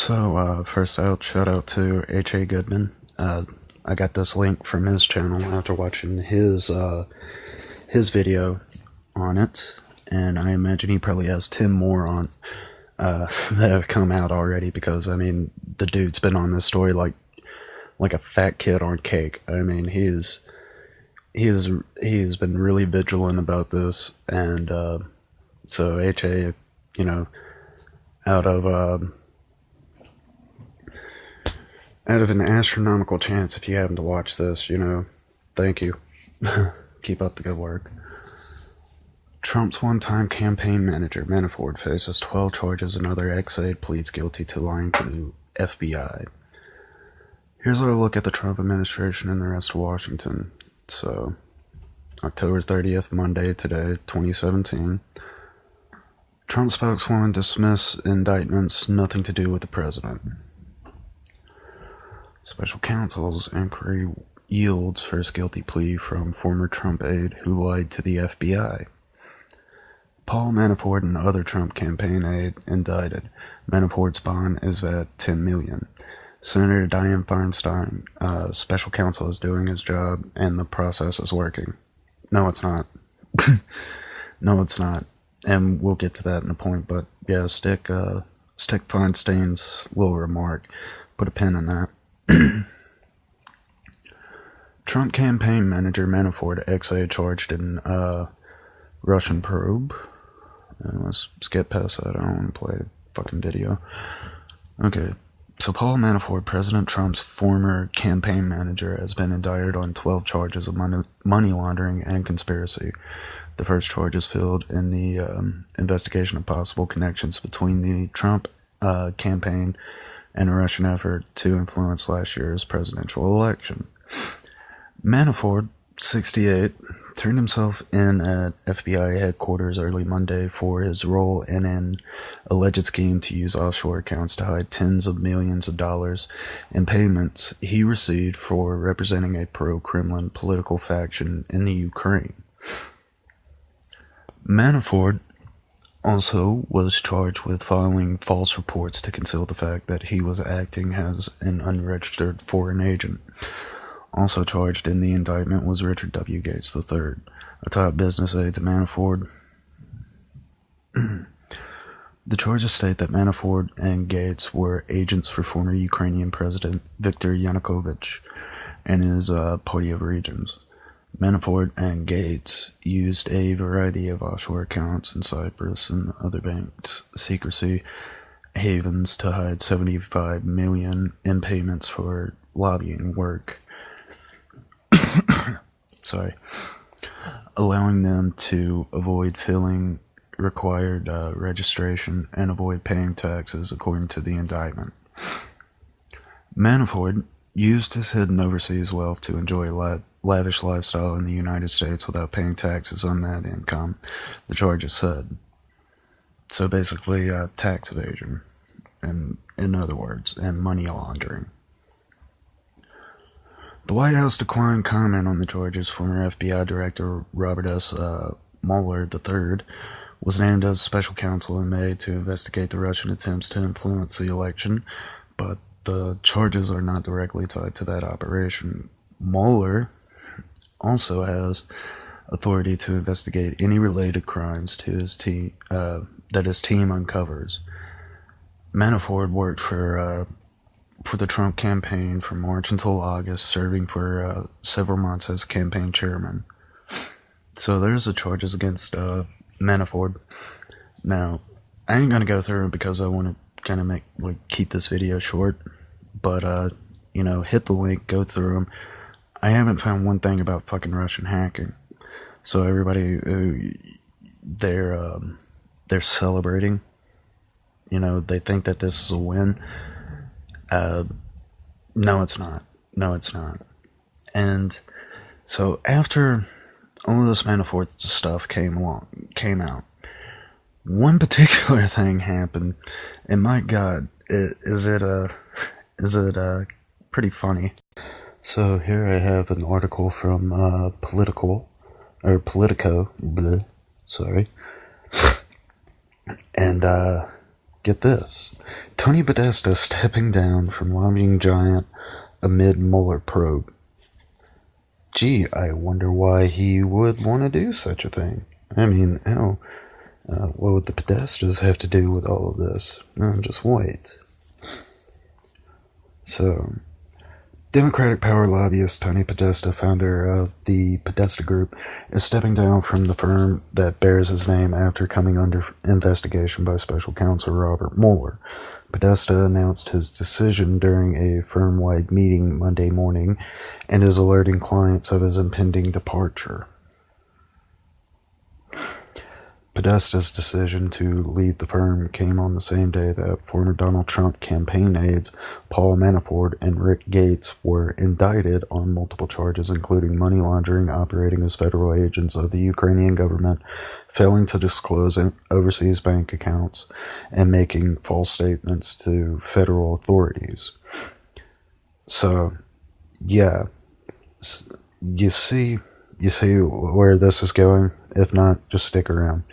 First out, shout out to H.A. Goodman. I got this link from his channel after watching his video on it, and I imagine he probably has 10 more on that have come out already, because, I mean, the dude's been on this story like a fat kid on cake. I mean, he's been really vigilant about this, and so H.A., you know, out of an astronomical chance, if you happen to watch this, you know, thank you. Keep up the good work. Trump's one-time campaign manager, Manafort, faces 12 charges. Another ex-aide pleads guilty to lying to the FBI. Here's our look at the Trump administration and the rest of Washington. So, October 30th, Monday, today, 2017. Trump spokeswoman dismiss indictments, nothing to do with the president. Special counsel's inquiry yields first guilty plea from former Trump aide who lied to the FBI. Paul Manafort and other Trump campaign aide indicted. Manafort's bond is at $10 million. Senator Dianne Feinstein, special counsel, is doing his job and the process is working. No, it's not. No, it's not. And we'll get to that in a point, but yeah, stick Feinstein's little remark. Put a pin in that. Trump campaign manager Manafort, ex-aide, charged in Russian probe. And let's skip past that. I don't want to play a fucking video. Okay, so Paul Manafort, President Trump's former campaign manager, has been indicted on 12 charges of money laundering and conspiracy. The first charge is filled in the investigation of possible connections between the Trump campaign and a Russian effort to influence last year's presidential election. Manafort, 68, turned himself in at FBI headquarters early Monday for his role in an alleged scheme to use offshore accounts to hide tens of millions of dollars in payments he received for representing a pro-Kremlin political faction in the Ukraine. Manafort also was charged with filing false reports to conceal the fact that he was acting as an unregistered foreign agent. Also charged in the indictment was Richard W. Gates III, a top business aide to Manafort. The charges state that Manafort and Gates were agents for former Ukrainian President Viktor Yanukovych and his party of regions. Manafort and Gates used a variety of offshore accounts in Cyprus and other banks' secrecy havens to hide $75 million in payments for lobbying work. Allowing them to avoid filling required registration and avoid paying taxes, according to the indictment. Manafort used his hidden overseas wealth to enjoy a lavish lifestyle in the United States without paying taxes on that income, the charges said. So basically, tax evasion, in other words, and money laundering. The White House declined comment on the charges. Former FBI Director Robert S. Muller III was named as special counsel in May to investigate the Russian attempts to influence the election, but the charges are not directly tied to that operation. Mueller also has authority to investigate any related crimes to his team that his team uncovers. Manafort worked for the Trump campaign from March until August, serving for several months as campaign chairman. So there's the charges against Manafort. Now, I ain't gonna go through it because I want to kind of keep this video short, but you know, hit the link, go through them. I haven't found one thing about fucking Russian hacking. So everybody, they're celebrating. You know, they think that this is a win. No, it's not. No, it's not. And so after all of this Manafort stuff came out, one particular thing happened, and my God, is it pretty funny. So here I have an article from Politico, and get this. Tony Podesta stepping down from lobbying giant amid Muller probe. Gee, I wonder why he would want to do such a thing. I mean, hell, what would the Podestas have to do with all of this? No, just wait. So, Democratic power lobbyist Tony Podesta, founder of the Podesta Group, is stepping down from the firm that bears his name after coming under investigation by special counsel Robert Mueller. Podesta announced his decision during a firm-wide meeting Monday morning and is alerting clients of his impending departure. Podesta's decision to leave the firm came on the same day that former Donald Trump campaign aides Paul Manafort and Rick Gates were indicted on multiple charges, including money laundering, operating as federal agents of the Ukrainian government, failing to disclose overseas bank accounts, and making false statements to federal authorities. So, yeah, you see where this is going? If not, just stick around.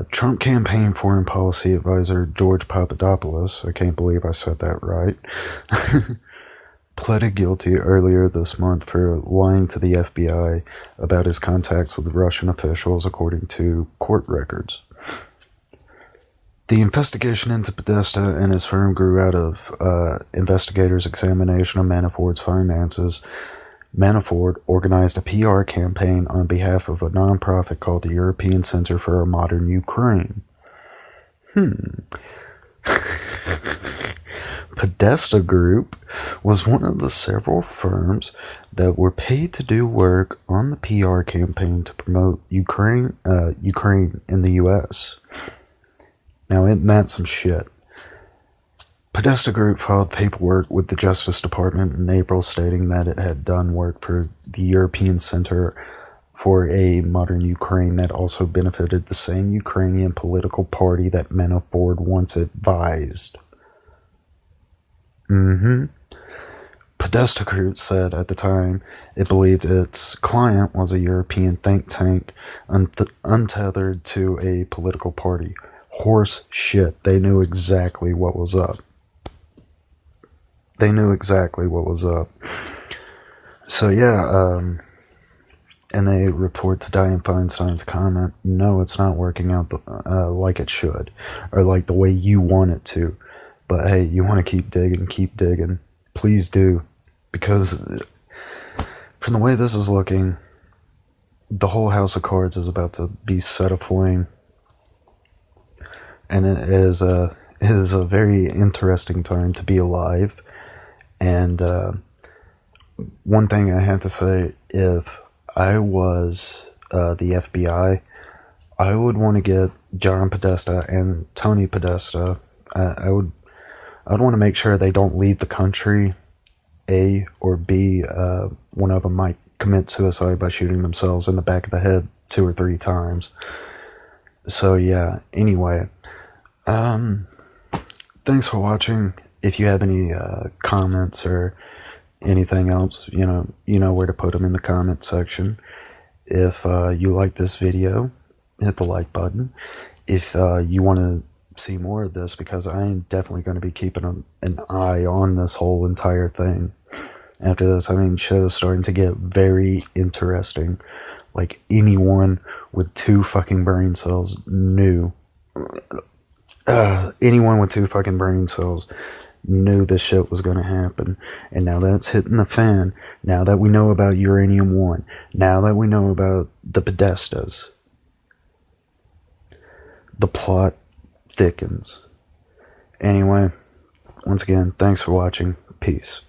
Trump campaign foreign policy advisor George Papadopoulos, I can't believe I said that right, pleaded guilty earlier this month for lying to the FBI about his contacts with Russian officials, according to court records. The investigation into Podesta and his firm grew out of investigators' examination of Manafort's finances. Manafort organized a PR campaign on behalf of a nonprofit called the European Center for a Modern Ukraine. Podesta Group was one of the several firms that were paid to do work on the PR campaign to promote Ukraine in the U.S. Now, isn't that some shit? Podesta Group filed paperwork with the Justice Department in April stating that it had done work for the European Center for a Modern Ukraine that also benefited the same Ukrainian political party that Manafort once advised. Podesta Group said at the time it believed its client was a European think tank untethered to a political party. Horse shit. They knew exactly what was up. So yeah, and they retort to Dianne Feinstein's comment, no, it's not working out like it should, or like the way you want it to. But hey, you want to keep digging, please do. Because from the way this is looking, the whole house of cards is about to be set aflame. And it is a very interesting time to be alive. And one thing I have to say, if I was the FBI, I would want to get John Podesta and Tony Podesta. I'd want to make sure they don't leave the country, A, or B, one of them might commit suicide by shooting themselves in the back of the head 2 or 3 times. So yeah, anyway, thanks for watching. If you have any comments or anything else, you know where to put them in the comment section. If you like this video, hit the like button. If you want to see more of this, because I am definitely going to be keeping an eye on this whole entire thing. After this, I mean, show's starting to get very interesting. Like, anyone with 2 fucking brain cells knew. Anyone with 2 fucking brain cells knew this shit was going to happen. And now that's hitting the fan. Now that we know about Uranium-1. Now that we know about the Podestas. The plot thickens. Anyway, once again, thanks for watching. Peace.